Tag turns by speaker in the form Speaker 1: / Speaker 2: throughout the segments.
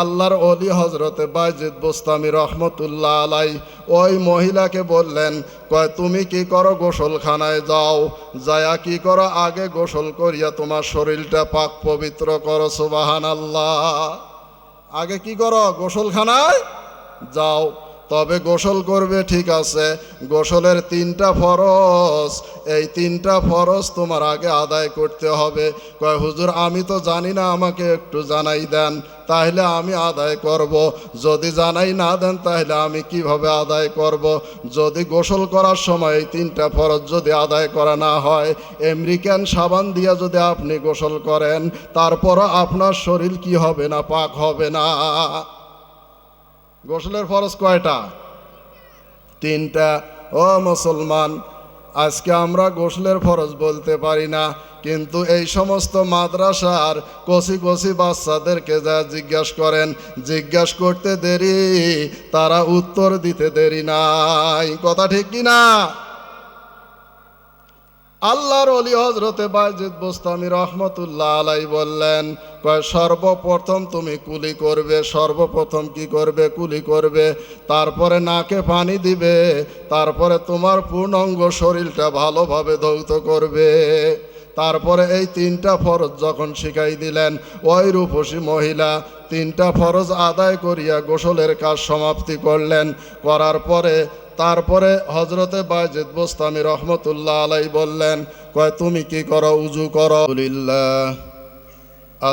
Speaker 1: আল্লাহর ওলি হজরতে বাইজিদ বোস্তামি রহমতুল্লাহ আলাই ওই মহিলাকে বললেন, কয় তুমি কি করো? গোসলখানায় যাও, যায়া কি করো? আগে গোসল করিয়া তোমার শরীরটা পাক পবিত্র করো। সুবহানাল্লাহ। আগে কি করো? গোসলখানায় যাও। তবে গোসল করবে ঠিক আছে, গোসলের 3টা ফরজ, এই 3টা ফরজ তোমার আগে আদায় করতে হবে। কয় হুজুর আমি তো জানি না, আমাকে একটু জানাই দেন, তাহলে আমি আদায় করব। যদি জানাই না দেন তাহলে আমি কিভাবে আদায় করব? যদি গোসল করার সময় এই 3টা ফরজ যদি আদায় করা না হয়, আমেরিকান সাবান দিয়া যদি আপনি গোসল করেন, তারপরও আপনার শরীর কি হবে না? পাক হবে না। গোসলের ফরজ কয়টা? 3টা। ও মুসলমান, আজকে আমরা গোসলের ফরজ বলতে পারি না, কিন্তু এই সমস্ত মাদ্রাসার কচি কচি বাচ্চাদেরকে যা জিজ্ঞাসা করেন, জিজ্ঞাসা করতে দেরি, তারা উত্তর দিতে দেরি নাই। কথা ঠিক কি না? আল্লাহর ওলি হজরতে বাইজিদ বোস্তামি রহমতুল্লাহ আলাই বললেন, কয় সর্বপ্রথম তুমি কুলি করবে। সর্বপ্রথম কি করবে? কুলি করবে। তারপরে নাকে পানি দিবে, তারপরে তোমার পূর্ণাঙ্গ শরীরটা ভালোভাবে ধৌত করবে। তারপরে এই 3টা ফরজ যখন শিখাই দিলেন, ওই রূপসী মহিলা 3টা ফরজ আদায় করিয়া গোসলের কাজ সমাপ্তি করলেন। করার পরে তারপরে হজরতে বাইজিদ বোস্তামি রহমতুল্লাহ আলাই বললেন, কয় তুমি কি করো? উজু করো।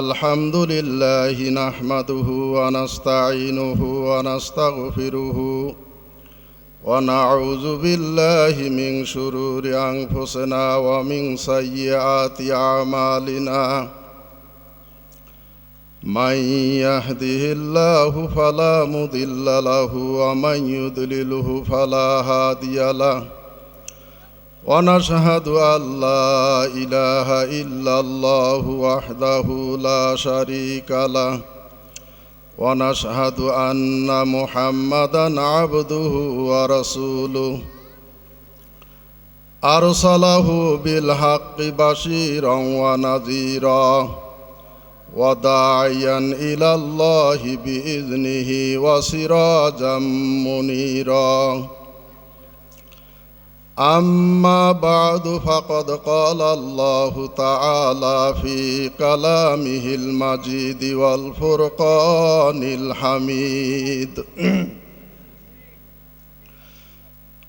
Speaker 1: আলহামদুলিল্লাহ নাহমাদুহু ওয়া নাস্তাঈনুহু ওয়া নাস্তাগফিরুহু ওয়া নাউযু বিল্লাহি মিন শুরুরি আনফুসিনা ওয়া মিন সাইয়্যাতি আমালিনা। মান ইয়াহদিহিল্লাহু ফালা মুদিল্লা লাহু ওয়া মান ইউদ্লিলহু ফালা হাদিয়া লাহু। ওয়া নাশহাদু আল্লা ইলাহা ইল্লাল্লাহু ওয়াহদাহু লা শারীকা লাহু ওয়া নাশহাদু আন্না মুহাম্মাদান আবদুহু ওয়া রাসূলুহু আরসালাহু বিল হাক্কি বাশীরান ওয়া নাযীরা ওয়া দাঈয়ান ইলাল্লাহি বিইযনিহি ওয়া সিরাজাম মুনীরা। أما بعد فقد قال الله تعالى في كلامه المجيد والفرقان الحميد.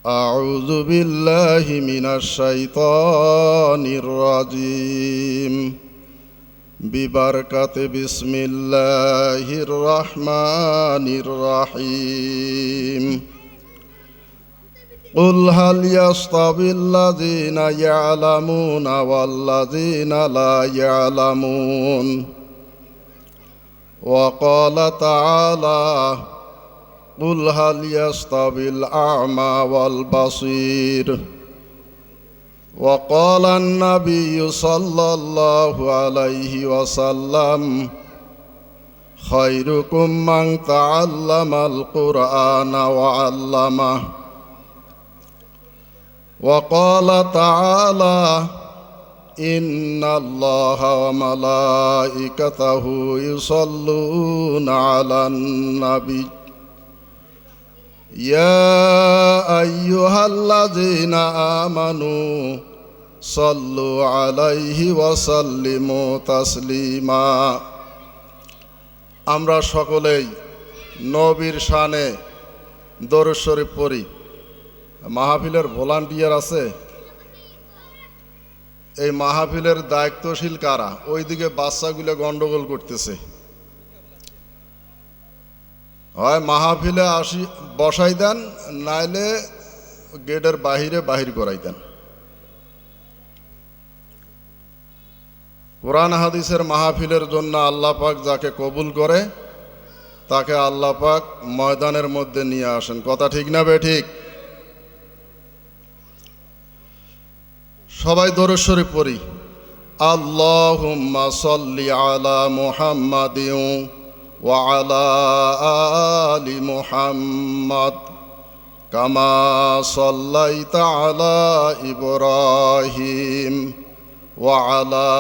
Speaker 1: أعوذ بالله من الشيطان الرجيم. ببركة بسم الله الرحمن الرحيم. قل هل يستوي الذين يعلمون والذين لا يعلمون. وقال تعالى قل هل يستوي الأعمى والبصير. وقال النبي صلى الله عليه وسلم خيركم من تعلم القرآن وعلمه. وقال تعالى إن الله وملائكته يصلون على النبي يا أيها الذين آمنوا صلوا عليه وسلموا تسليما. আমরা সকলেই নবীর শানে দরুদ শরীফ পড়ি। মাহফিলের ভলান্টিয়ার আছে? এই মাহফিলের দায়িত্বশীল কারা? ওইদিকে বাচ্চাগুলো গন্ডগোল করতেছে। হয় মাহফিলে বসাই দেন, নাইলে গেটের বাহির করাই দেন। কোরআন হাদিসের মাহফিলের জন্য আল্লাহ পাক যাকে কবুল করে তাকে আল্লাহ পাক ময়দানের মধ্যে নিয়ে আসেন। কথা ঠিক না বেঠিক? সবাই দরুদ শরীফ পড়ি। আল্লাহুম্মা সাল্লি আলা মুহাম্মাদিন ওয়া আলা আলি মুহাম্মাদ কামা সাল্লাইতা আলা ইব্রাহিম ওয়া আলা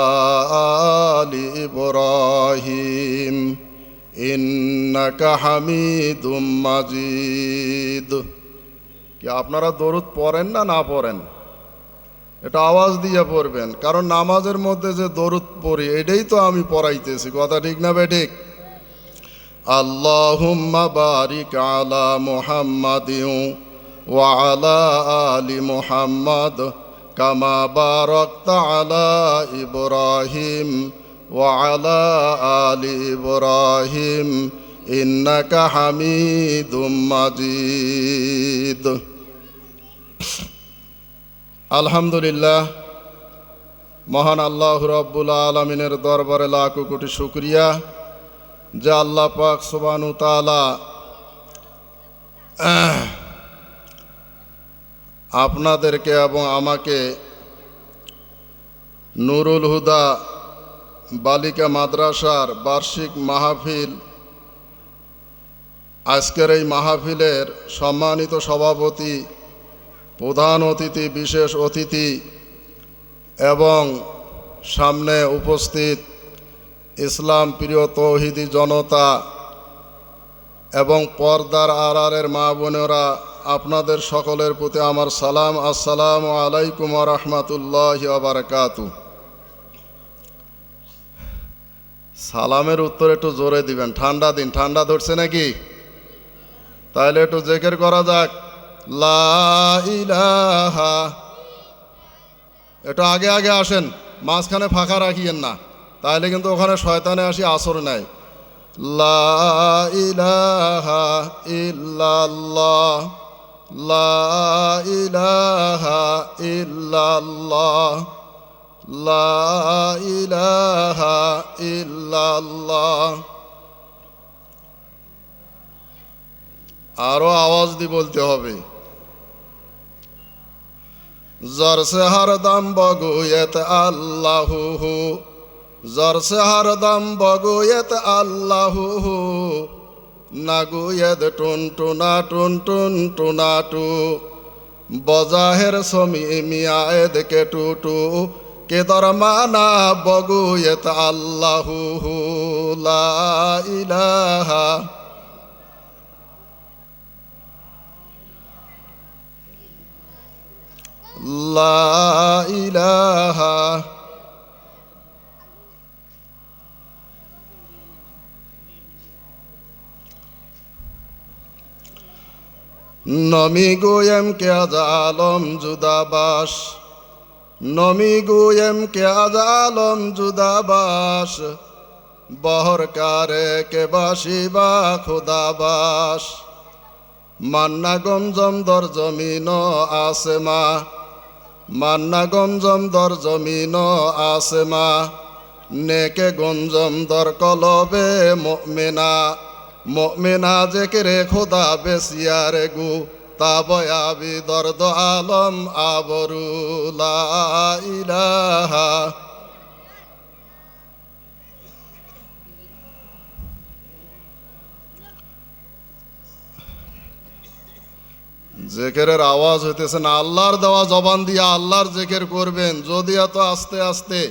Speaker 1: আলি ইব্রাহিম ইন্নাকা হামিদুম মাজিদ। কি আপনারা দরুদ পড়েন না না পড়েন? এটা আওয়াজ দিয়ে পড়বেন, কারণ নামাজের মধ্যে যে দরুদ পড়ি এটাই তো আমি পড়াইতেছি, কথা ঠিক না বেঠিক? আল্লাহুম্মা বারিক আলা মুহাম্মাদিন ওয়া আলা আলি মুহাম্মাদ কামা বারাকতা আলা ইব্রাহিম ওয়া আলা আলি ইব্রাহিম ইন্নাকা হামিদুম মাজিদ। আলহামদুলিল্লাহ, মহান আল্লাহ রাব্বুল আলামিনের দরবারে লাখ কোটি শুকরিয়া যে আল্লাহ পাক সুবহানাহু ওয়া তাআলা আপনাদেরকে এবং আমাকে নুরুল হুদা বালিকা মাদ্রাসার বার্ষিক মাহফিল, আজকের এই মাহফিলের সম্মানিত সভাপতি, প্রধান অতিথি, বিশেষ অতিথি এবং সামনে উপস্থিত ইসলাম প্রিয় তৌহিদি জনতা এবং পর্দার আড়ালের মা বোনেরা, আপনাদের সকলের প্রতি আমার সালাম। আসসালামু আলাইকুম ওয়া রাহমাতুল্লাহি ওয়া বারাকাতুহু। সালামের উত্তর একটু জোরে দিবেন, ঠান্ডা দিন, ঠান্ডা ধরছে নাকি? তাহলে একটু জিকির করা যাক, লা ইলাহা। একটু আগে আগে আসেন, মাঝখানে ফাঁকা রাখিয়েন না, তাহলে কিন্তু ওখানে শয়তানে আসি আসর নেয়। লা ইলাহা ইল্লাল্লাহ, লা ইলাহা ইল্লাল্লাহ, লা ইলাহা ইল্লাল্লাহ। আরো আওয়াজ দিয়ে বলতে হবে। জর সে হরদম বগুয়েত আল্লাহু, জর সে হরদম বগুয়েত আল্লাহু, নাগুয়েদ টুন টুনা টুন টুন টুনা টু, বজাহের সমি মিয়ায়েদ কে টুটু, কে দরমানা বগুয়েত আল্লাহু, লা ইলাহা। লা ইলাহা। নমি গোয়েম কে আজ আলম জুদাবাস, নমি গোয়েম কে আজ আলম জুদাবাস, বহর কারে কে বাসিবা খুদাবাস, মান্না গমজম দর জমিন আসেমা, মান্না গমজম দর জমিন আসেমা, নেকে গঞ্জম দর কলবে মুমিনা, মুমিনা জেকেরে খোদা বেসিয়ারে গু, তাবয়াবি দর্দ আলম আবরু, লা ইলাহা। জেকেরের আওয়াজ হইতেছে না, আল্লাহর দেওয়া জবান দিয়ে আল্লাহর জেকের করবেন, যদি এত আস্তে আস্তে।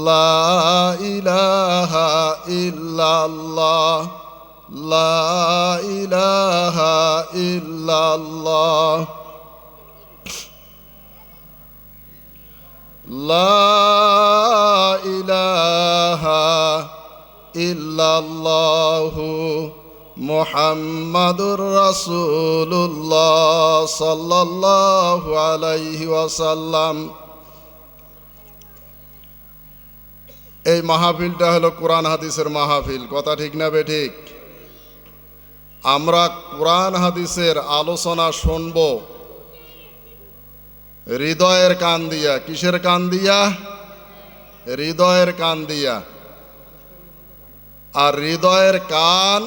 Speaker 1: লা ইলাহা ইল্লাল্লাহ, লা ইলাহা ইল্লাল্লাহ, লা ইলাহা ইল্লাল্লাহু মুহাম্মাদুর রাসূলুল্লাহ সাল্লাল্লাহু আলাইহি ওয়াসাল্লাম। এই মাহফিলটা হলো কোরআন হাদিসের মাহফিল, কথা ঠিক না বেঠিক? আমরা কোরআন হাদিসের আলোচনা শুনব হৃদয়ের কান দিয়া। কিসের কান দিয়া? হৃদয়ের কান দিয়া। আর হৃদয়ের কান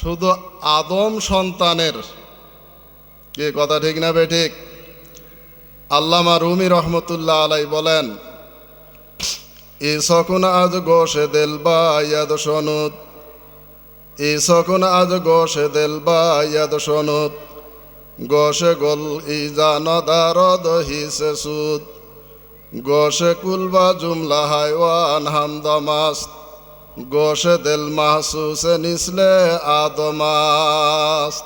Speaker 1: শুধু আদম সন্তানের, কি কথা ঠিক না বেঠিক? আল্লামা রুমি রহমতুল্লাহ আলাই বলেন, ই সকুন আজ গোশে দিল বায়াদ সনুদ, ই সকুন আজ গোশে দিল বায়াদ সনুদ, গোশে গোল ই জানদারদ হিসে সুদ, গোশে কুলবা জুমলা হাইওয়ান হামদামাস্ত, گوش دل محسوس نیست آدم است.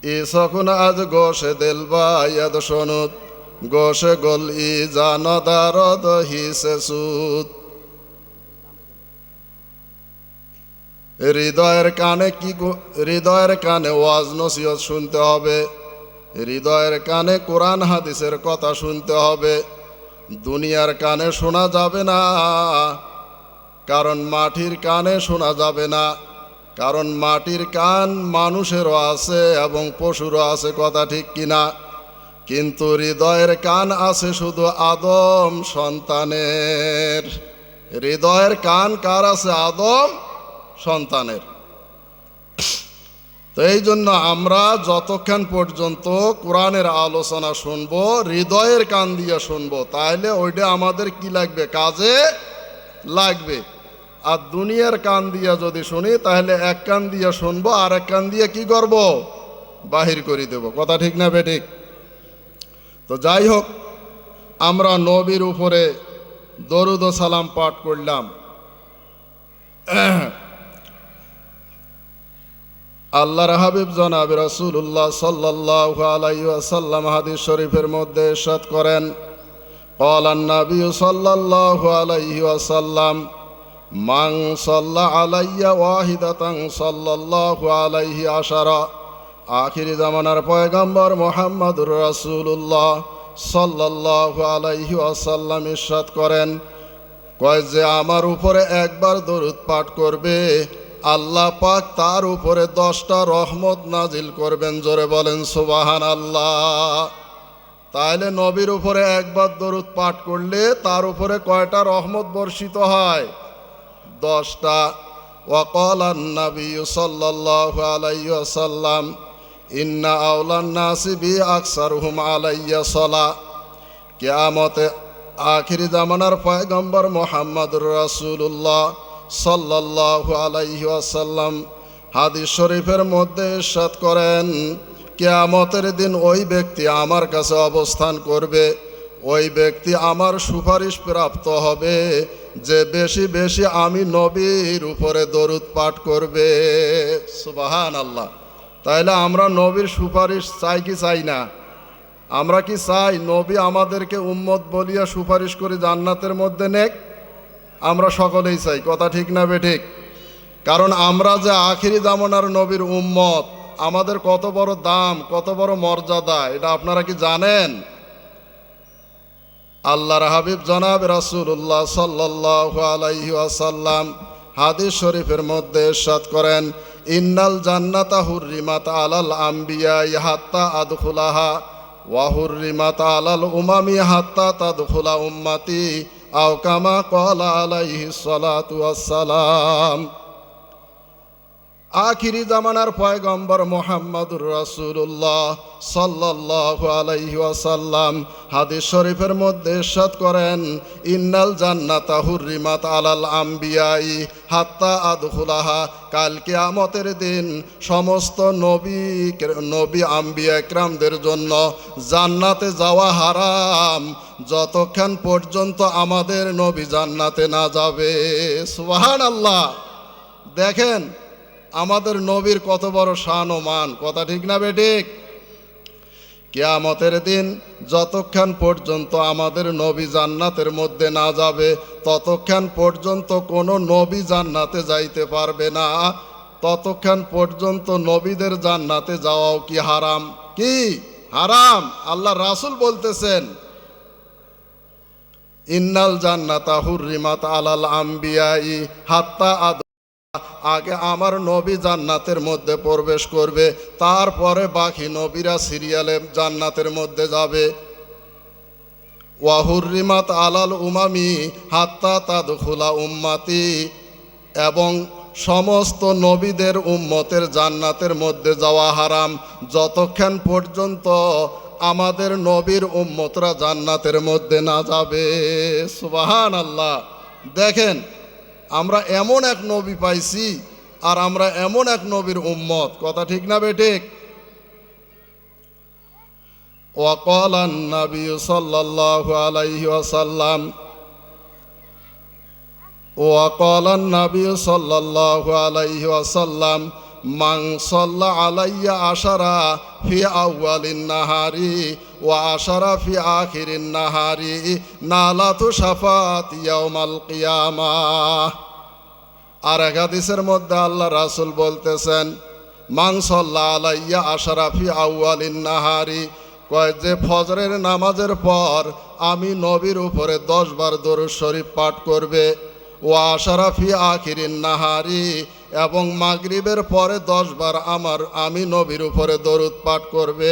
Speaker 1: ای سکون از گوش دل باید شنود، گوش گل ای جان دارد حیث سود. হৃদয়ের কানে ওয়াজ নসিহত শুনতে হবে, হৃদয়ের কানে কোরআন হাদিসের কথা শুনতে হবে। দুনিয়ার কানে শোনা যাবে না, কারণ মাটির কানে শোনা যাবে না, কারণ মাটির কান মানুষেরও আছে এবং পশুরও আছে, কথা ঠিক কিনা? কিন্তু হৃদয়ের কান আছে শুধু আদম সন্তানের। হৃদয়ের কান কার আছে? আদম সন্তানের। তো এই জন্য আমরা যতক্ষণ পর্যন্ত কোরআনের আলোচনা শুনবো হৃদয়ের কান দিয়ে শুনবো, তাহলে ওইটা আমাদের কি লাগবে? কাজে লাগবে। আর দুনিয়ার কান দিয়ে যদি শুনি তাহলে এক কান দিয়ে শুনবো আর এক কান দিয়ে কি করব? বাহির করে দেব, কথা ঠিক না বেঠিক? তো যাই হোক, আমরা নবীর উপরে দরুদ ও সালাম পাঠ করলাম। আল্লাহর হাবিব জনাব রাসূলুল্লাহ সাল্লাল্লাহু আলাইহি ওয়াসাল্লাম হাদিস শরীফের মধ্যে ইরশাদ করেন, ক্বালান নবী সাল্লাল্লাহু আলাইহি ওয়াসাল্লাম, মান সাল্লা আলাইয়া ওয়াহিদাতান সাল্লাল্লাহু আলাইহি আশারা। আখিরি জামানার পয়গম্বর মুহাম্মদুর রাসূলুল্লাহ সাল্লাল্লাহু আলাইহি ওয়াসাল্লাম ইরশাদ করেন, কয় যে আমার উপরে একবার দরুদ পাঠ করবে আল্লাহ পাক তার উপরে 10টা রহমত নাজিল করবেন। জোরে বলেন সুবহানাল্লাহ। তাহলে নবীর উপরে একবার দরুদ পাঠ করলে তার উপরে কয়টা রহমত বর্ষিত হয়? 10টা। ওয়াকালান নবী সাল্লাল্লাহু আলাইহি ওয়াসাল্লাম, ইন্না আওলান নাসি বি আকসারুহুম আলাইয়া সালা। কিয়ামতে আখিরি জামানার পয়গম্বর মুহাম্মদুর রাসূলুল্লাহ সাল্লাল্লাহু আলাইহি ওয়াসাল্লাম হাদিস শরীফের মধ্যে ইরশাদ করেন, কিয়ামতের দিন ওই ব্যক্তি আমার কাছে অবস্থান করবে, ওই ব্যক্তি আমার সুপারিশ প্রাপ্ত হবে যে বেশি বেশি আমি নবীর উপরে দরুদ পাঠ করবে। সুবহানাল্লাহ। তাইলে আমরা নবীর সুপারিশ চাই কি চাই না? আমরা কি চাই নবী আমাদেরকে উম্মত বলিয়া সুপারিশ করে জান্নাতের মধ্যে নেক? আমরা সকলেই চাই, কথা ঠিক না বেঠিক? কারণ আমরা যে আখিরি জামানার নবীর উম্মত, আমাদের কত বড় দাম, কত বড় মর্যাদা, এটা আপনারা কি জানেন? আল্লাহর হাবিব জনাব রাসূলুল্লাহ সাল্লাল্লাহু আলাইহি ওয়াসাল্লাম হাদিস শরীফের মধ্যে ইরশাদ করেন, ইন্নাল জান্নাতা হুররিমাত আলাল আম্বিয়া হাত্তা আদখুলাহা ওয়া হুররিমাত আলাল উমামি হাত্তা তাদখুলা উম্মতি আও কামা ক্বালা আলাইহিস সালাতু ওয়াসসালাম। আখিরি জামানার পয়গম্বর মুহাম্মদুর রাসূলুল্লাহ সাল্লাল্লাহু আলাইহি ওয়াসাল্লাম হাদিস শরীফের মধ্যে ইরশাদ করেন, ইন্নাল জান্নাতা হুররিমাত আলাল আম্বিয়াই হাত্তা আদখুলাহা। কাল কিয়ামতের দিন সমস্ত নবী আম্বিয়া ইকরামদের জন্য জান্নাতে যাওয়া হারাম যতক্ষণ পর্যন্ত আমাদের নবী জান্নাতে না যাবে। সুবহানাল্লাহ। দেখেন আমাদের নবীর কত বড় শান ও মান, কথা ঠিক না বেঠিক? কিয়ামতের দিন যতক্ষণ পর্যন্ত আমাদের নবী জান্নাতের মধ্যে না যাবে ততক্ষণ পর্যন্ত কোনো নবী জান্নাতে যাইতে পারবে না। ততক্ষণ পর্যন্ত নবীদের জান্নাতে যাওয়াও কি হারাম? কি হারাম? আল্লাহ রাসূল বলতেছেন, ইন্নাল জান্নাতা হুররিমাত আলাল আম্বিয়াই হাত্তা আগে আমার নবী জান্নাতের মধ্যে প্রবেশ করবে, তারপরে বাকি নবীরা সিরিয়ালে জান্নাতের মধ্যে যাবে। ওয়া হুররিমাত আলাল উমামি হাত্তা তাদখুলা উম্মতি, এবং সমস্ত নবীদের উম্মতের জান্নাতের মধ্যে যাওয়া হারাম যতক্ষণ পর্যন্ত আমাদের নবীর উম্মতরা জান্নাতের মধ্যে না যাবে। সুবহানাল্লাহ। দেখেন আমরা এমন এক নবী পাইছি আর আমরা এমন এক নবীর উম্মত, কথা ঠিক না বেঠিক? ওয়াকালান নবী সাল্লাল্লাহু আলাইহি ওয়াসাল্লাম, وقال النبي صلى الله عليه وسلم من صلى علي 10 في أول النهار و10 في آخر النهار نالت شفاعة يوم القيامة। আর এক হাদিসের মধ্যে আল্লাহ রাসূল বলতেছেন, মান সাল্লা আলাইয়া 10 ফি আউয়ালিন নাহারি, কয় যে ফজরের নামাজের পর আমি নবীর উপরে 10 বার দরুদ শরীফ পাঠ করবে, ও 10 ফি আখিরিন নাহারি, এবং মাগরিবের পরে 10 বার আমি নবীর উপরে দরুদ পাঠ করবে,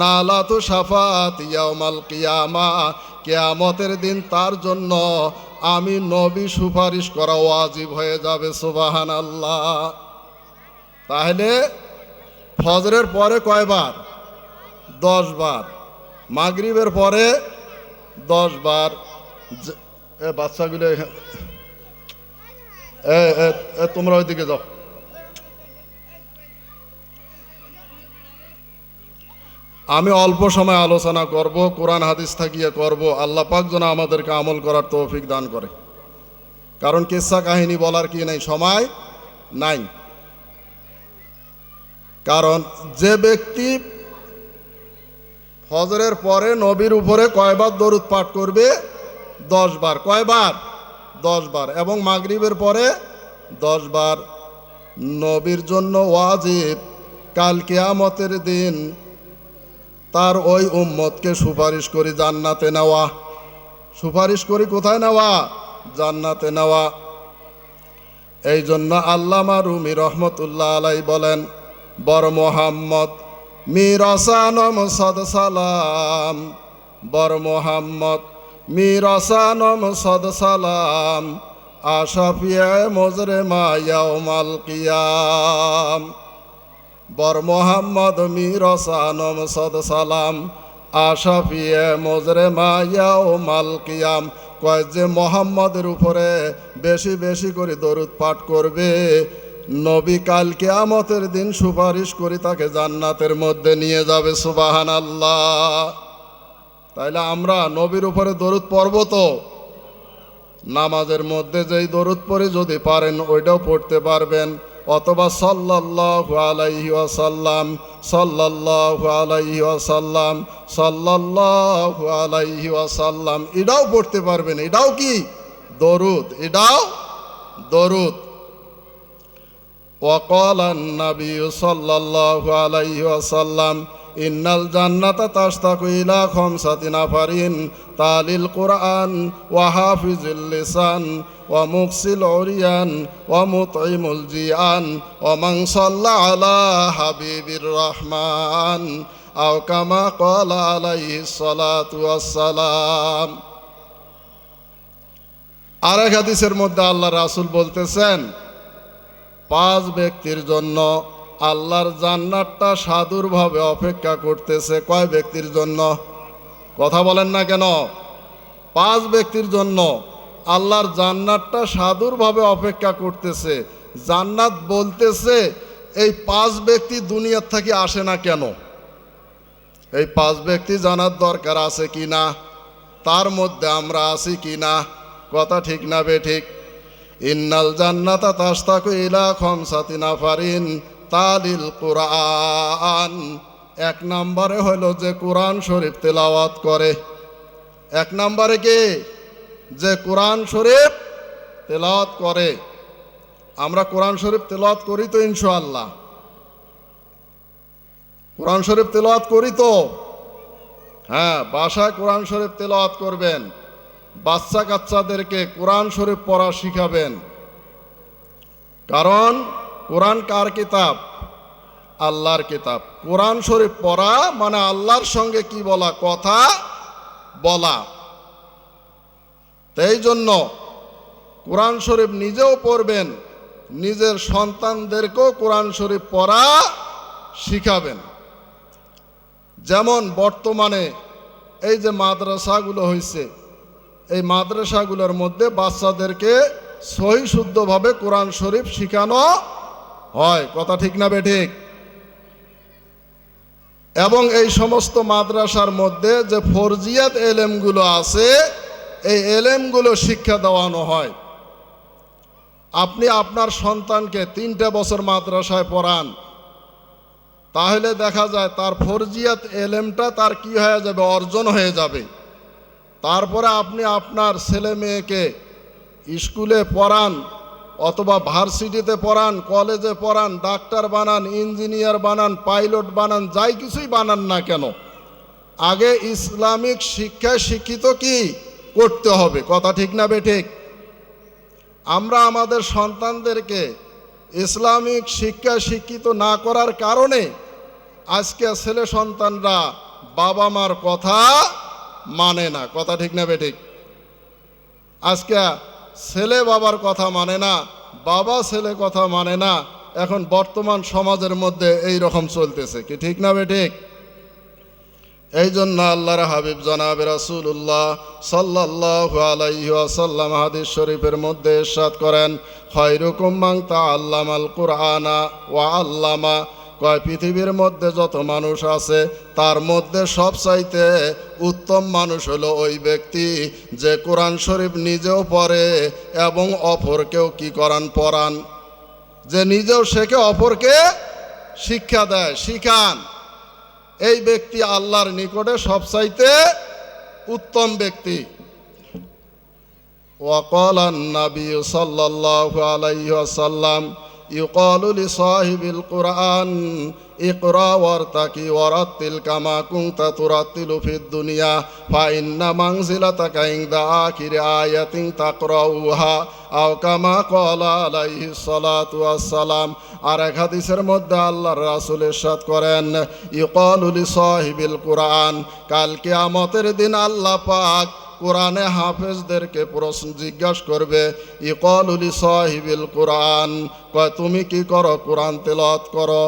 Speaker 1: নালাতু শাফাত ইয়াউমাল কিয়ামা, কিয়ামতের দিন তার জন্য আমি নবী সুপারিশ করা ওয়াজিব হয়ে যাবে। সুবহানাল্লাহ। তাহলে ফজরের পরে কয়বার? 10 বার। মাগরিবের পরে 10 বার। বাচ্চাগুলো তোমরা ওইদিকে যাও। আমি অল্প সময় আলোচনা করব, কোরআন হাদিস থাকিয়ে করব। আল্লাহ পাক যেন আমাদেরকে আমল করার তৌফিক দান করে। কারণ কিসসা কাহিনী বলার কি নাই, সময় নাই। কারণ যে ব্যক্তি ফজরের পরে নবীর উপরে কয়বার দরুদ পাঠ করবে? 10 বার। কয়বার? 10 বার। এবং মাগরিবের পরে 10 বার। নবীর জন্য ওয়াজিব কাল কিয়ামতের দিন তার ওই উম্মতকে সুপারিশ করি জান্নাতে নেওয়া। সুপারিশ করি কোথায় নেওয়া? জান্নাতে নেওয়া। এই জন্য আল্লামা রুমি রহমতুল্লাহ আলাই বলেন, বর মোহাম্মদ মিরাসানম সদ সালাম, বর মোহাম্মদ মিরাসানম সদ সালাম, আশাফিয়া মজরেমা ইয়াউমাল কিয়াম। বর মোহাম্মদ মিরাসানম সদ সালাম, আশাফিয়া মজরেমা ইয়াউমাল কিয়াম। কয় যে মোহাম্মদের উপরে বেশি বেশি করে দরুদ পাঠ করবে, নবী কাল কিয়ামতের দিন সুপারিশ করি তাকে জান্নাতের মধ্যে নিয়ে যাবে। সুবহানাল্লাহ। তাইলে আমরা নবীর উপরে দরুদ পড়ব তো। নামাজের মধ্যে যেই দরুদ পড়ে যদি পারেন ওইটাও পড়তে পারবেন, অথবা সাল্লাল্লাহু আলাইহি ওয়াসাল্লাম, সাল্লাল্লাহু আলাইহি ওয়াসাল্লাম, সাল্লাল্লাহু আলাইহি ওয়াসাল্লাম, এটাও পড়তে পারবেন। এটাও কি? দরুদ। এটাও দরুদ। وقال النبي صلى الله عليه وسلم إن الجنة تشتاق إلى 5 نفر تالي القرآن وحافظ اللسان ومقصي العريان ومطعم الجيعان ومن صلى على حبيب الرحمن أو كما قال عليه الصلاة والسلام। আরেক হাদিসের মধ্যে আল্লাহ রাসূল বলতেছেন, 5 ব্যক্তির জন্য আল্লাহর জান্নাতটা সাধুরভাবে অপেক্ষা করতেছে। কয় ব্যক্তির জন্য? কথা বলেন না কেন? 5 ব্যক্তির জন্য আল্লাহর জান্নাতটা সাধুরভাবে অপেক্ষা করতেছে। জান্নাত বলতেছে এই 5 ব্যক্তি দুনিয়ার থেকে আসে না কেন? এই 5 ব্যক্তি জানার দরকার আছে কি না, তার মধ্যে আমরা আছি কি না। কথা ঠিক না বেঠিক? ইন্নাল জান্নাতা তাশতাকু ইলা 5 নাফারিন তালিল কুরআন। 1 নম্বরে হলো যে কোরআন শরীফ তেলাওয়াত করে। 1 নম্বরে কি? যে কোরআন শরীফ তেলাওয়াত করে। আমরা কোরআন শরীফ তেলাওয়াত করি তো ইনশাআল্লাহ? কোরআন শরীফ তেলাওয়াত করি তো? হ্যাঁ, বাসায় কোরআন শরীফ তেলাওয়াত করবেন। বাচ্চা কাচ্চাদেরকে কোরআন শরীফ পড়া শিখাবেন। কারণ কোরআন কার কিতাব? আল্লাহর কিতাব। কোরআন শরীফ পড়া মানে আল্লাহর সঙ্গে কি বলা? কথা বলা। এই জন্য কোরআন শরীফ নিজেও পড়বেন, নিজের সন্তানদেরকেও কোরআন শরীফ পড়া শিখাবেন। যেমন বর্তমানে এই যে মাদ্রাসাগুলো হয়েছে, এই মাদ্রাসাগুলোর মধ্যে বাচ্চাদেরকে সহি শুদ্ধভাবে কোরআন শরীফ শিখানো হয়। কথা ঠিক না বেঠিক? এবং এই সমস্ত মাদ্রাসার মধ্যে যে ফরজিয়াত এলেমগুলো আছে, এই এলেমগুলো শিক্ষা দেওয়ানো হয়। আপনি আপনার সন্তানকে 3টে বছর মাদ্রাসায় পড়ান, তাহলে দেখা যায় তার ফরজিয়াত এলেমটা তার কি হয়ে যাবে, অর্জন হয়ে যাবে। তারপরে আপনি আপনার ছেলে মেয়েকে স্কুলে পড়ান অথবা ভার্সিটিতে পড়ান, কলেজে পড়ান, ডাক্তার বানান, ইঞ্জিনিয়ার বানান, পাইলট বানান, যাই কিছুই বানান না কেন, আগে ইসলামিক শিক্ষায় শিক্ষিত কি করতে হবে। কথা ঠিক না বেঠিক? আমরা আমাদের সন্তানদেরকে ইসলামিক শিক্ষায় শিক্ষিত না করার কারণে আজকে ছেলে সন্তানরা বাবা মার কথা মানে না। কথা ঠিক না বেঠিক? আজকে ছেলে বাবার কথা মানে না, বাবা ছেলে কথা মানে না। এখন বর্তমান সমাজের মধ্যে এই রকম চলতেছে, কি ঠিক না বেঠিক? এই জন্য আল্লাহর হাবিব জনাবে রাসূলুল্লাহ সাল্লাল্লাহু আলাইহি ওয়াসাল্লাম হাদিস শরীফের মধ্যে ইরশাদ করেন, খায়রুকুম মান তাআল্লামাল কুরআনা ওয়া আল্লামা। কয় পৃথিবীর মধ্যে যত মানুষ আছে তার মধ্যে সবচাইতে উত্তম মানুষ হলো ওই ব্যক্তি যে কোরআন শরীফ নিজেও পড়ে এবং অপরকেও কি করান, পড়ান। যে নিজেও শেখে, অপরকে শিক্ষা দেয়, শিখান। এই ব্যক্তি আল্লাহর নিকটে সবচাইতে উত্তম ব্যক্তি। ওয়াকালান নবী সাল্লাল্লাহু আলাইহি ওয়াসাল্লাম ইউকালু লিসাহিবিল কুরআন ইকরা ওয়ারতাকি ওয়ারাত্তিল কামা কুনতা তুরাত্তিলু ফিদ দুনিয়া ফা ইন্না মানজিলাতাকা ইনদা আখিরি আয়াতিন তাকরাউহা আও কামা ক্বালা আলাইহিস সালাতু ওয়াসসালাম। আর এক হাদিসের মধ্যে আল্লাহর রাসূল ইরশাদ করেন, ইউকালু লিসাহিবিল কুরআন, কাল কিয়ামতের দিন আল্লাহ পাক কোরআনে হাফেজদেরকে প্রশ্ন জিজ্ঞাসা করবে, ইকালু লিসাহিবিল কুরআন, কয় তুমি কি করো, কোরআন তেলাওয়াত করো।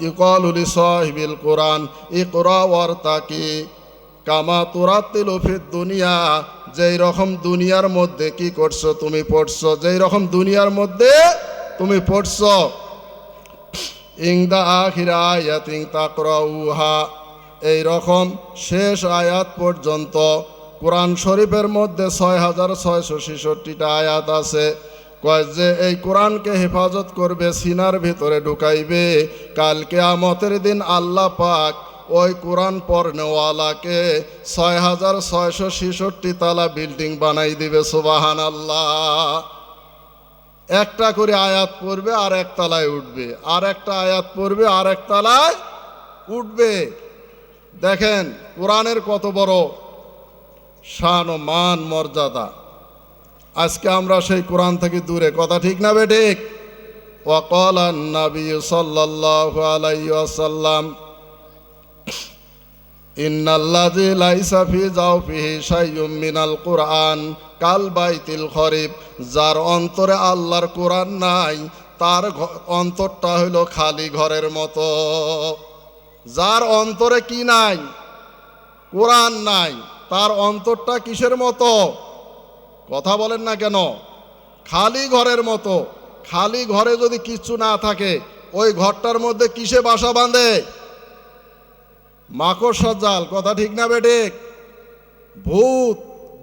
Speaker 1: ইকালু লিসাহিবিল কুরআন ইকরা ওয়ারতাকি কামা তুরাত্তিলু ফিদ দুনিয়া, যেই রকম দুনিয়ার মধ্যে কি করছো তুমি পড়ছো, যেই রকম দুনিয়ার মধ্যে তুমি পড়ছো, ইনদা আখিরা আয়াতিন তাকরাউহা, এই রকম শেষ আয়াত পর্যন্ত। কোরআন শরীফের মধ্যে 6666টা আয়াত আছে। কয় যে এই কোরআনকে হেফাজত করবে, সিনার ভিতরে ঢুকাইবে, কাল কিয়ামতের দিন আল্লাহ পাক ওই কোরআন পড়নেওয়ালাকে 6666 তালা বিল্ডিং বানাই দিবে। সুবহানাল্লাহ। একটা করে আয়াত পড়বে আর এক তলায় উঠবে, আর একটা আয়াত পড়বে আর এক তলায় উঠবে। দেখেন কোরআনের কত বড় শান ও মান মর্যাদা। আজকে আমরা সেই কোরআন থেকে দূরে। কথা ঠিক না বেঠিক? ওয়াকালান নবী সাল্লাল্লাহু আলাইহি ওয়াসাল্লাম ইন্নাল্লাযী লাইসা ফি জাওফিহি শাইউম মিনাল কুরআন কাল বাইতিল খরিব, যার অন্তরে আল্লাহর কোরআন নাই তার অন্তরটা হইল খালি ঘরের মতো। যার অন্তরে কি নাই, কোরআন নাই, তার অন্তরটা কিসের মতো? কথা বলেন না কেন? খালি ঘরের মতো। খালি ঘরে যদি কিচ্ছু না থাকে, ওই ঘরটার মধ্যে কিসে বাসা বাঁধে? মাকড়সার জাল। কথা ঠিক না বেঠিক? ভূত,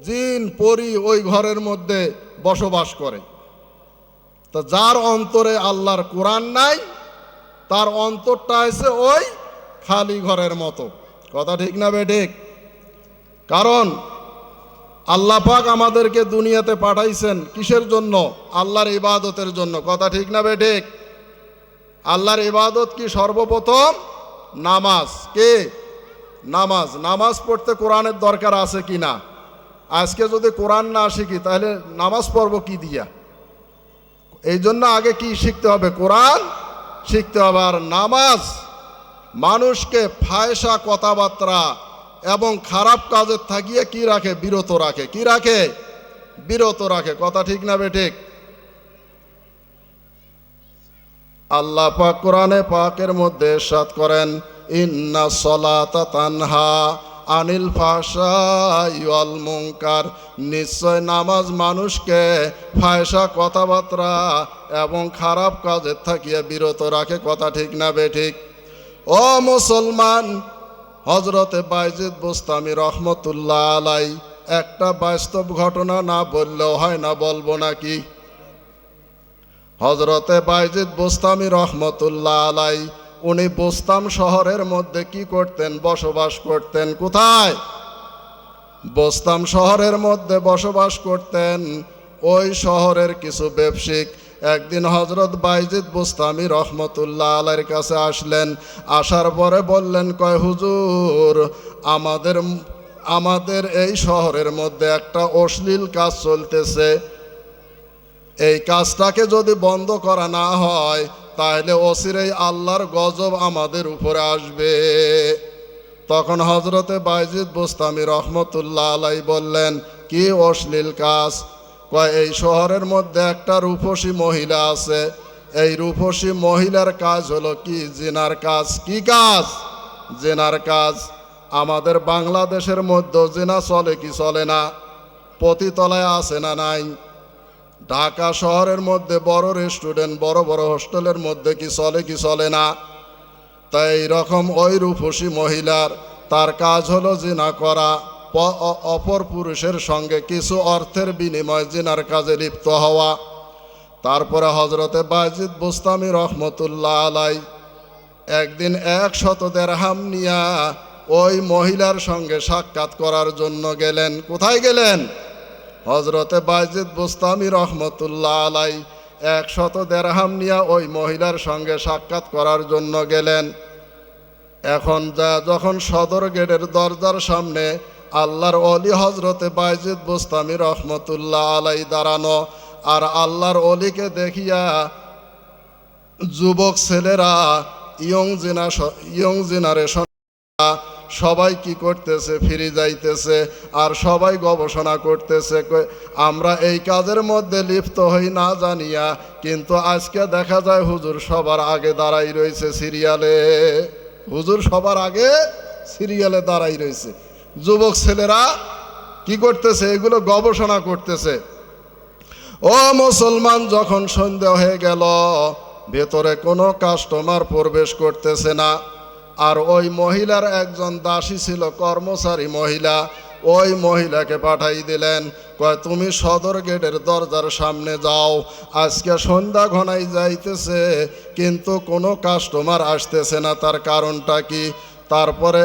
Speaker 1: জিন, পরী ওই ঘরের মধ্যে বসবাস করে। তা যার অন্তরে আল্লাহর কোরআন নাই, তার অন্তরটা আছে ওই খালি ঘরের মতো। কথা ঠিক না বেঠিক? কারণ আল্লাহ পাক আমাদেরকে দুনিয়াতে পাঠাইছেন কিসের জন্য? আল্লাহর ইবাদতের জন্য। কথা ঠিক না বেঠিক? আল্লাহর ইবাদত কি? সর্বপ্রথম নামাজ। কে? নামাজ। নামাজ পড়তে কোরআনের দরকার আছে কি না? আজকে যদি কোরআন না শিখি তাহলে নামাজ পড়ব কি দিয়া? এই জন্য আগে কি শিখতে হবে? কোরআন শিখতে হবে। আর নামাজ মানুষকে ফায়সা কথাবার্তা এবং খারাপ কাজের থাকিয়ে কি রাখে? বিরত রাখে। কি রাখে? বিরত রাখে। কথা ঠিক না বেঠিক? আল্লাহ পাক কোরআনে পাকের মধ্যে ইরশাদ করেন, ইন্না সলাতা তানহা আনিল ফাহশাই ওয়াল মুনকার, নিশ্চয় নামাজ মানুষকে ফায়সা কথাবার্তা এবং খারাপ কাজের থাকিয়ে বিরত রাখে। কথা ঠিক না বেঠিক? ও মুসলমান, হজরতে বাইজিদ বুস্তামি রহমতুল্লাহ আলাই একটা বাস্তব ঘটনা না বললেও হয় না, বলবো নাকি? হজরতে বাইজিদ বোস্তামি রহমতুল্লাহ আলাই উনি বোস্তাম শহরের মধ্যে কি করতেন? বসবাস করতেন। কোথায়? বোস্তাম শহরের মধ্যে বসবাস করতেন। ওই শহরের কিছু ব্যবসায়িক একদিন হজরত বাইজিদ বোস্তামি রহমতুল্লাহ আলাইয়ের কাছে আসলেন। আসার পরে বললেন, কয় হুজুর, আমাদের এই শহরের মধ্যে একটা অশ্লীল কাজ চলতেছে, এই কাজটাকে যদি বন্ধ করা না হয় তাহলে অচিরেই আল্লাহর গজব আমাদের উপরে আসবে। তখন হজরতে বাইজিদ বোস্তামি রহমতুল্লাহ আলাই বললেন, কি অশ্লীল কাজ? কয়, এই শহরের মধ্যে একটা রূপসী মহিলা আছে, এই রূপসী মহিলার কাজ হলো কি? জিনার কাজ। কি কাজ? জিনার কাজ। আমাদের বাংলাদেশের মধ্যে জিনা চলে কি চলে না? পতিতলায় আছে না নাই? ঢাকা শহরের মধ্যে বড় রেস্টুরেন্ট, বড় বড় হোস্টেলের মধ্যে কি চলে কি চলে না? তাই এইরকম ওই রূপসী মহিলার তার কাজ হলো জিনা করা, অপর পুরুষের সঙ্গে কিছু অর্থের বিনিময়ে জিনার কাজে লিপ্ত হওয়া। তারপরে হজরতে বাইজিদ বোস্তামি রহমতুল্লাহ আলাই একদিন 100 দিরহাম নিয়া ওই মহিলার সঙ্গে সাক্ষাৎ করার জন্য গেলেন। কোথায় গেলেন? হজরতে বাইজিদ বোস্তামি রহমতুল্লাহ আলাই 100 দিরহাম নিয়া ওই মহিলার সঙ্গে সাক্ষাৎ করার জন্য গেলেন। এখন যখন সদর গেটের দরজার সামনে আল্লাহর অলি হজরতে বাইজিদ বোস্তামি রহমতুল্লাহ আলাই দাঁড়ানো, আর আল্লাহর অলিকে দেখিয়া যুবক ছেলেরা, ইয়ং জেনারেশন সবাই কি করতেছে? ফিরে যাইতেছে, আর সবাই গবেষণা করতেছে, আমরা এই কাজের মধ্যে লিপ্ত হই না জানিয়া, কিন্তু আজকে দেখা যায় হুজুর সবার আগে দাঁড়াই রয়েছে সিরিয়ালে। হুজুর সবার আগে সিরিয়ালে দাঁড়াই রয়েছে। যুবক ছেলেরা কি করতেছে? এগুলো গবেষণা করতেছে। ও মুসলমান, যখন সন্ধ্যা হয়ে গেল, ভেতরে কোনো কাস্টমার প্রবেশ করতেছে না, আর ওই মহিলার একজন দাসী ছিল, কর্মচারী মহিলা, ওই মহিলাকে পাঠাই দিলেন, কয় তুমি সদর গেটের দরজার সামনে যাও, আজকে সন্ধ্যা ঘনাই যাইতেছে কিন্তু কোনো কাস্টমার আসতেছে না, তার কারণটা কি? তারপরে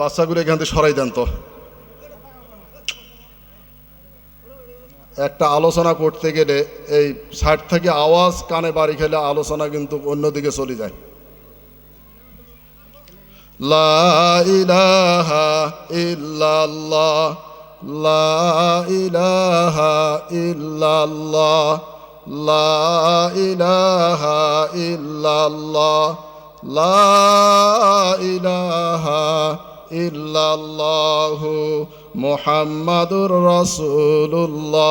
Speaker 1: বাচ্চাগুলো এখান থেকে সরাই দেন তো। একটা আলোচনা করতে গেলে এই সাইড থেকে আওয়াজ কানে বাড়ি খেলে আলোচনা কিন্তু অন্যদিকে চলে যায়। লা ইলাহা ইল্লাল্লাহ, লা ইলাহা ইল্লাল্লাহ, লা ইলাহা ইল্লাল্লাহ, লা ইলাহা ইল্লাল্লাহু মুহাম্মাদুর রাসূলুল্লাহ।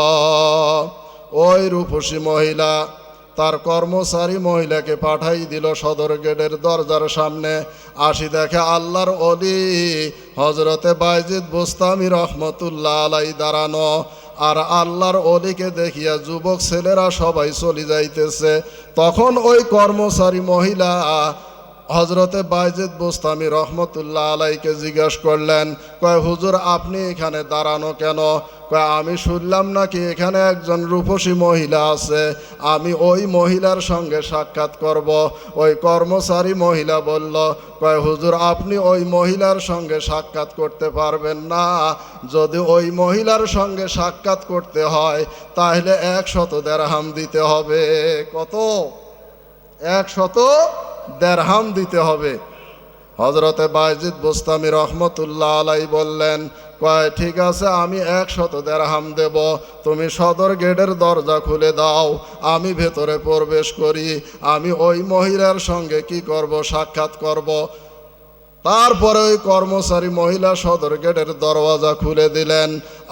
Speaker 1: ওই রূপসী মহিলা তার কর্মচারী মহিলাকে পাঠাই দিল সদর গেটের দরজার সামনে। আসি দেখে আল্লাহর অলি হজরতে বাইজিদ বোস্তামি রহমতুল্লাহ আলাই দাঁড়ানো, আর আল্লাহর অলিকে দেখিয়া যুবক ছেলেরা সবাই চলে যাইতেছে। তখন ওই কর্মচারী মহিলা হজরতে বাইজিদ বোস্তামি রহমতুল্লাহ আলাইকে জিজ্ঞাসা করলেন, কয় হুজুর আপনি এখানে দাঁড়ানো কেন? কয় আমি শুনলাম নাকি এখানে একজন রূপসী মহিলা আছে, আমি ওই মহিলার সঙ্গে সাক্ষাৎ করব। ওই কর্মচারী মহিলা বলল, কয় হুজুর আপনি ওই মহিলার সঙ্গে সাক্ষাৎ করতে পারবেন না, যদি ওই মহিলার সঙ্গে সাক্ষাৎ করতে হয় তাহলে 100 দিরহাম দিতে হবে। কত? 100 দিরহাম দিতে হবে। হজরতে বাইজিদ বোস্তামি রহমতুল্লাহ আলাই বললেন, কয় ঠিক আছে, আমি 100 দিরহাম দেব, তুমি সদর গেটের দরজা খুলে দাও, আমি ভেতরে প্রবেশ করি, আমি ওই মহিলার সঙ্গে কি করব? সাক্ষাৎ করব। তারপরে ওই কর্মচারী মহিলা সদর গেটের দরওয়াজা খুলে দিলেন।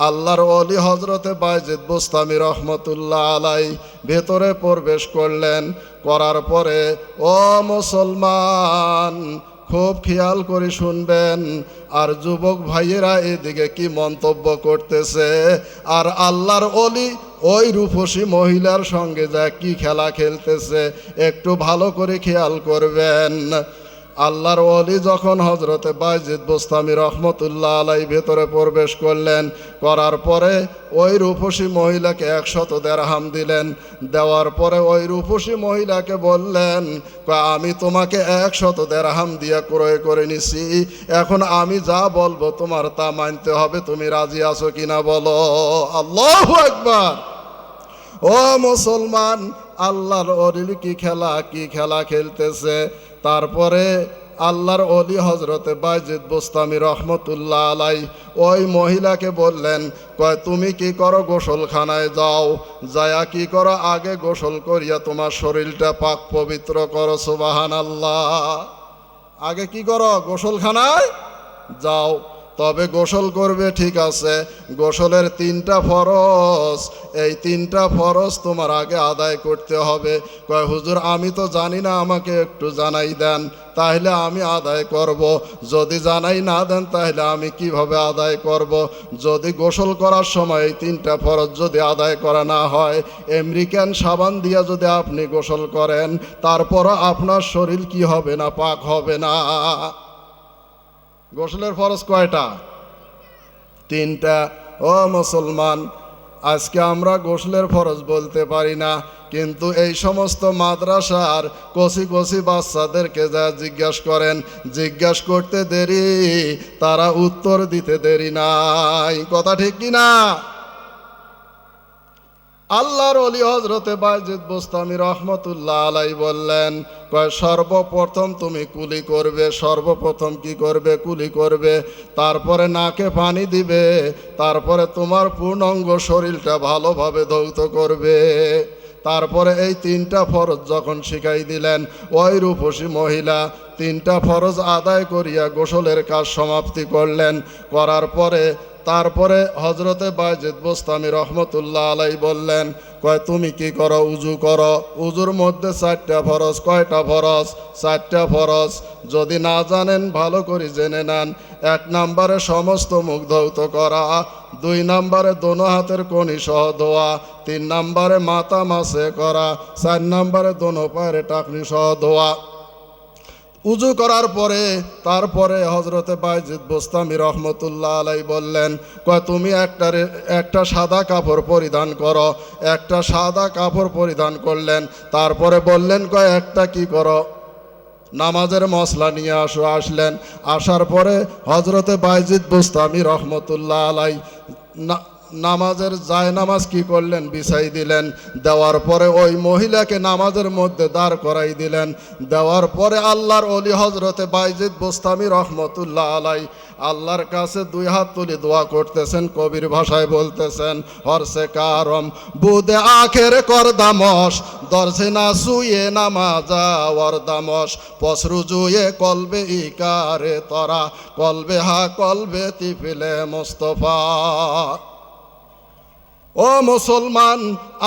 Speaker 1: আল্লাহর ওলি হজরতে বাইজিদ বোস্তামি রহমতুল্লাহ আলাই ভেতরে প্রবেশ করলেন। করার পরে ও মুসলমান, খুব খেয়াল করে শুনবেন, আর যুবক ভাইয়েরা এদিকে কি মন্তব্য করতেছে, আর আল্লাহর ওলি ওই রূপসী মহিলার সঙ্গে যা কি খেলা খেলতেছে একটু ভালো করে খেয়াল করবেন। আল্লাহর ওলি যখন হজরতে বাইজিদ বোস্তামি রহমতুল্লাহ আলাই ভেতরে প্রবেশ করলেন, করার পরে ওই রূপসী মহিলাকে 100 দিরহাম দিলেন। দেওয়ার পরে ওই রূপসী মহিলাকে বললেন, আমি তোমাকে 100 দিরহাম দিয়ে ক্রয় করে নিছি, এখন আমি যা বলবো তোমার তা মানতে হবে, তুমি রাজি আছো কিনা বলো। আল্লাহু আকবার। ও মুসলমান, আল্লাহর ওলি কি খেলা খেলতেছে। তারপরে আল্লাহর ওলি হজরতে বাইজিদ বোস্তামি রহমতুল্লাহ আলাই ওই মহিলাকে বললেন, তুমি কি করো, গোসলখানায় যাও, যায়া কি করো, আগে গোসল করিয়া তোমার শরীরটা পাক পবিত্র করো। সুবহানাল্লাহ। আগে কি করো, গোসলখানায় যাও। তবে গোসল করবে ঠিক আছে, গোসলের 3টা ফরজ, এই 3টা ফরজ তোমার আগে আদায় করতে হবে। হুজুর আমি তো জানি না, আমাকে একটু জানাই দেন, তাহলে আমি আদায় করব। যদি জানাই না দেন তাহলে আমি কিভাবে আদায় করব? যদি গোসল করার সময় এই 3টা ফরজ যদি আদায় করা না হয়, আমেরিকান সাবান দিয়া যদি আপনি গোসল করেন, তারপরও আপনার শরীর কি হবে না, পাক হবে না। গোসলের ফরজ কয়টা? 3টা। ও মুসলমান, আজকে আমরা গোসলের ফরজ বলতে পারি না, কিন্তু এই সমস্ত মাদ্রাসার কচি বাচ্চাদেরকে যা জিজ্ঞাসা করতে দেরি, তারা উত্তর দিতে দেরি নাই। কথা ঠিক কিনা? আল্লাহর ওলি হজরতে বাইজিদ বোস্তামি রহমতুল্লাহ আলাই বললেন, সর্বপ্রথম তুমি কুলি করবে। সর্বপ্রথম কি করবে? কুলি করবে। তারপরে নাকে পানি দিবে, তারপরে তোমার পূর্ণাঙ্গ শরীরটা ভালোভাবে ধৌত করবে। তারপরে এই 3টা ফরজ যখন শিখাই দিলেন, ওই রূপসী মহিলা 3টা ফরজ আদায় করিয়া গোসলের কাজ সমাপ্তি করলেন। করার পরে তারপরে হজরতে বাইজিদ বোস্তামি রহমতুল্লাহ আলাই বললেন, তুমি কি করো? উজু করো। উজুর মধ্যে 4টা ফরজ। কয়টা ফরজ? 4টা ফরজ। যদি না জানেন ভালো করে জেনে নেন। 1 নম্বরে সমস্ত মুখ ধৌত করা, 2 নম্বরে দোনো হাতের কনি সহ ধোয়া, 3 নম্বরে মাথা মাসে করা, 4 নম্বরে দোনো পায়ের টাকনি সহ ধোয়া। উজু করার পরে তারপরে হজরতে বাইজিদ বোস্তামি রহমতুল্লাহ আলাই বললেন, তুমি একটা সাদা কাপড় পরিধান করো। একটা সাদা কাপড় পরিধান করলেন। তারপরে বললেন, একটা কি করো, নামাজের মশলা নিয়ে আসলেন। আসার পরে হজরতে বাইজিদ বোস্তামি রহমতুল্লাহ আলাই নামাজের জায়নামাজ কি করলেন? বিছাই দিলেন। দেওয়ার পরে ওই মহিলাকে নামাজের মধ্যে দাঁড় করাই দিলেন। দেওয়ার পরে আল্লাহর ওলি হজরতে বাইজিদ বোস্তামি রহমতুল্লাহ আলাই আল্লাহর কাছে 2 হাত তুলে দোয়া করতেছেন, কবির ভাষায় বলতেছেন, হরসে কারম বুদে আখের করদামস দর্শে না সুয়ে নামাজা ওয়ারদামস পসরু জুয়ে কলবে ইকারে তরা কলবে হা কলবে তিফিলে মুস্তফা। ও মুসলমান,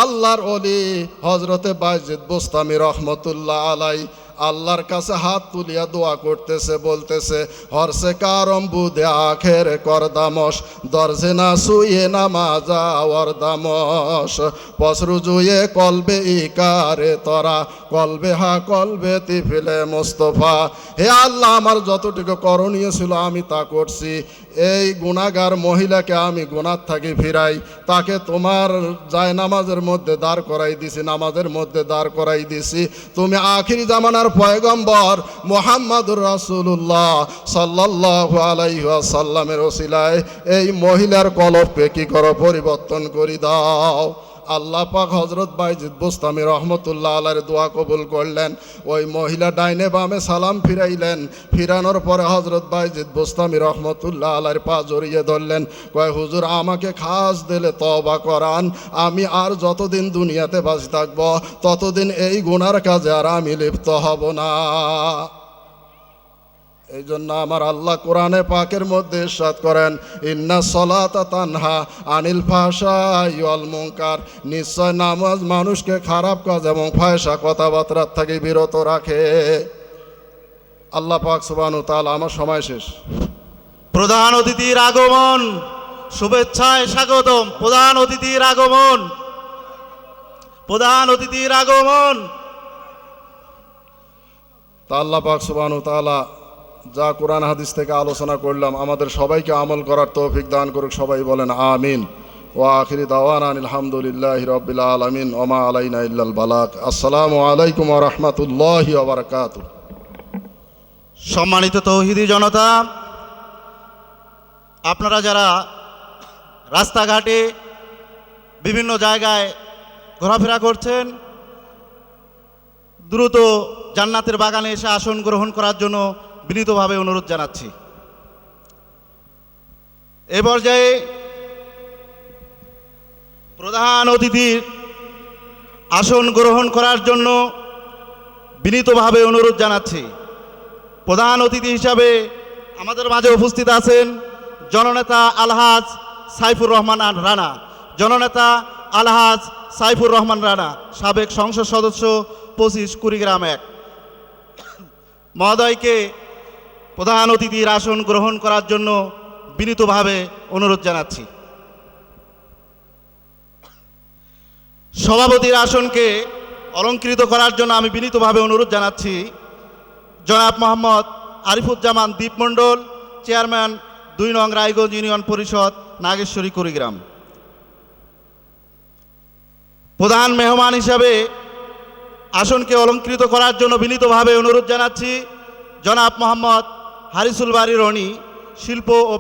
Speaker 1: আল্লাহর ওলি হজরতে বাইজিদ বোস্তামি রহমতুল্লাহ আলাই আল্লাহর কাছে হাত তুলিয়া দোয়া করতেছে, বলতেছে, হরসে কারম বুদে আখের করদামস দর্জে না সুয়ে নামাজা ওয়ারদামস পসরু জুয়ে কলবে ইকারে তরা কলবে হা কলবে তিফিলে মুস্তফা। হে আল্লাহ, আমার যতটুকু করণীয় ছিল আমি তা করছি। এই গুনাহগার মহিলাকে আমি গুনাহ থেকে ফিরাই, তাকে তোমার জায়নামাজের মধ্যে দাঁড় করাই দিছি, নামাজের মধ্যে দাঁড় করাই দিছি। তুমি আখিরি জামানার পয়গম্বর মুহাম্মদুর রাসূলুল্লাহ সাল্লাল্লাহু আলাইহি ওয়াসাল্লামের ওসিলায় এই মহিলার কলবকে কি করো, পরিবর্তন করে দাও। আল্লাহ পাক হজরত বাইজিদ বোস্তামি রহমতুল্লাহ আলাইহির দোয়া কবুল করলেন। ওই মহিলা ডাইনে বামে সালাম ফিরাইলেন। ফিরানোর পরে হজরত বাইজিদ বোস্তামি রহমতুল্লাহ আলাইহির পা জড়িয়ে ধরলেন। হুজুর, আমাকে খাস দিলে তওবা করান, আমি আর যতদিন দুনিয়াতে বাঁচি থাকবো ততদিন এই গুনার কাজে আর আমি লিপ্ত হব না। এই জন্য আমার আল্লাহ কোরআনে পাকের মধ্যে ইরশাদ করেন, ইন্না সলাতা তানহা আনিল ফাহশাই ওয়াল মুনকার, নিশ্চয় নামাজ মানুষকে খারাপ কাজ এবং ফাহশা কথাবার্তা থেকে বিরত রাখে। আল্লাহ পাক সুবহানাহু ওয়া তাআলা। আমার সময় শেষ।
Speaker 2: প্রধান অতিথির আগমন, শুভেচ্ছায় স্বাগতম। প্রধান অতিথির আগমন, প্রধান অতিথির আগমন।
Speaker 1: তা আল্লাহ পাক সুবহানাহু ওয়া তাআলা যা কোরআন হাদিস থেকে আলোচনা করলাম আমাদের সবাইকে আমল করার তৌফিক দান করুক, সবাই বলেন আমিন। ওয়া আখিরি দাওয়ানা আলহামদুলিল্লাহি রাব্বিল আলামিন ওয়া মা আলাইনা ইল্লাল বালাগ। আসসালামু আলাইকুম ওয়া রাহমাতুল্লাহি ওয়া বারাকাতুহু।
Speaker 2: সম্মানিত তৌহিদি জনতা, আপনারা যারা রাস্তাঘাটে বিভিন্ন জায়গায় ঘোরাফেরা করছেন, দ্রুত জান্নাতের বাগানে এসে আসন গ্রহণ করার জন্য বিনীতভাবে অনুরোধ জানাচ্ছি। এ পর্যায়ে প্রধান অতিথির আসন গ্রহণ করার জন্য বিনীতভাবে অনুরোধ জানাচ্ছি। প্রধান অতিথি হিসাবে আমাদের মাঝে উপস্থিত আছেন জননেতা আলহাজ সাইফুর রহমান রানা, জননেতা আলহাজ সাইফুর রহমান রানা, সাবেক সংসদ সদস্য 25 কুড়িগ্রাম 1। মহোদয়কে প্রধান অতিথির আসন গ্রহণ করার জন্য বিনীতভাবে অনুরোধ জানাচ্ছি। সভাপতির আসনকে অলঙ্কৃত করার জন্য আমি বিনীতভাবে অনুরোধ জানাচ্ছি জনাব মোহাম্মদ আরিফুজ্জামান দীপমণ্ডল, চেয়ারম্যান 2 নং রায়গঞ্জ ইউনিয়ন পরিষদ, নাগেশ্বরী, কুড়িগ্রাম। প্রধান মেহমান হিসাবে আসনকে অলঙ্কৃত করার জন্য বিনীতভাবে অনুরোধ জানাচ্ছি জনাব মোহাম্মদ হারিসুল বারী রনি, শিল্প ও